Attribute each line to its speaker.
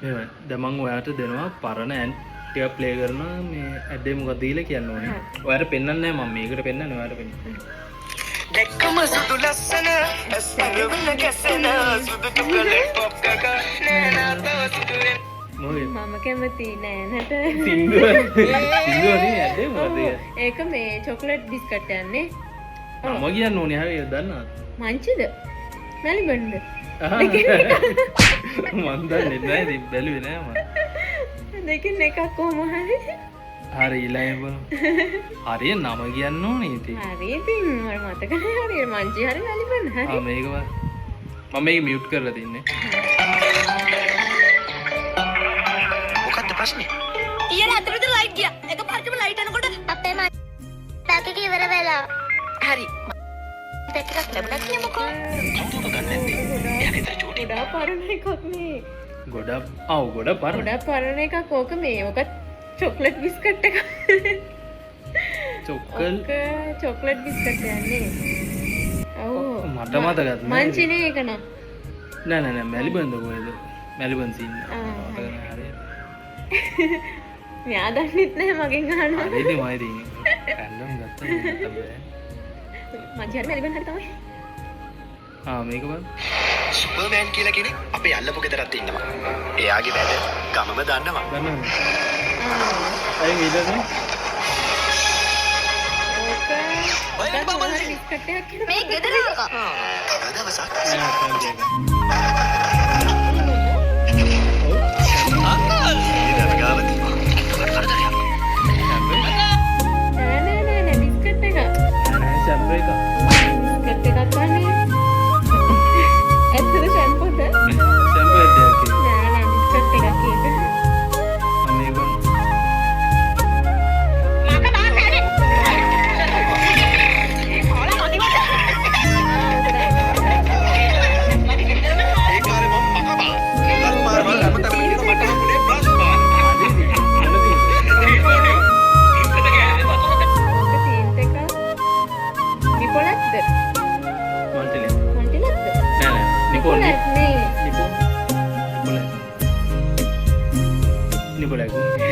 Speaker 1: මෙහෙමයි. දැන් මම ඔයාට දෙනවා පරණ ඇන් ටික ප්ලේ කරනවා මේ ඇඩේ මොකක්ද දීලා කියන්න ඕනේ. ඔයාට පෙන්වන්නේ නැහැ මම මේකට පෙන්වන්නේ ඔයාට පෙන්වන්න. දැක්කම සුදු ලස්සන අස්තරවල කැසෙන සුදු චොකලට් පොප් කක නෑනා සුදු
Speaker 2: මම කැමති නෑ නට
Speaker 1: සිංදුව නේ ඇඩේ මොකද
Speaker 2: ඒක මේ චොකලට් බිස්කට් යන්නේ
Speaker 1: මම කියන්න ඕනේ හරියට දන්නවද
Speaker 2: මංචිද මැලිබන්ද
Speaker 1: මන් දන්නේ නැහැ ඉතින් බැලුවේ නෑ මම
Speaker 2: දෙකින් එකක් කොහොම හරි
Speaker 1: හරි ඊළඟ බලමු හරිය නම කියන්න ඕනේ ඉතින්
Speaker 2: හරි ඉතින් මට මතක නෑ හරිය මංචි හරි මැලිබන් හරි
Speaker 1: මේක මම මේක මියුට් කරලා තින්නේ මොකක්ද ප්‍රශ්නේ
Speaker 3: ඊයේ රාත්‍රියේ විතර ලයිට් ගියා එක පාරටම ලයිට් යනකොට අපේ තාත්තගේ ඉවර වෙලා හරි පැත්තක් ලැබුණා කියමුකෝ
Speaker 1: කවුද ගන්න නැත්තේ එයා ගෙදර චූටි
Speaker 2: ගොඩා පරණ එකක් මේ
Speaker 1: ගොඩක් ගොඩ පරණ
Speaker 2: ගොඩා පරණ එකක් ඕක මේ ඕක චොක්ලට් බිස්කට් එක චොක්ලට් බිස්කට් යන්නේ ඔව්
Speaker 1: මට මතකත් නෑ
Speaker 2: මංචිනේ ඒක නා
Speaker 1: නෑ මැලිබන්ද කොහෙද මැලිබන් සීන් මතක නෑ හරියට
Speaker 2: මෙයා දන්නෙත් නැහැ මගෙන් අහනවා
Speaker 1: හරිද මම ඉතින් රැන්ඩම් ගත්තා
Speaker 2: මංචි හරි මැලිබන් හරි තමයි
Speaker 1: මේක බලන්න
Speaker 4: සුපර්මෑන් කියලා කෙනෙක් අපේ අල්ලපු ගෙදරත් ඉන්නවා. එයාගේ වැඩ ගමම දන්නවා.
Speaker 1: දන්නවද අය ඊළඟ
Speaker 3: මේ ගෙදර ආවා
Speaker 4: තව දවසක්
Speaker 1: නිපොලක්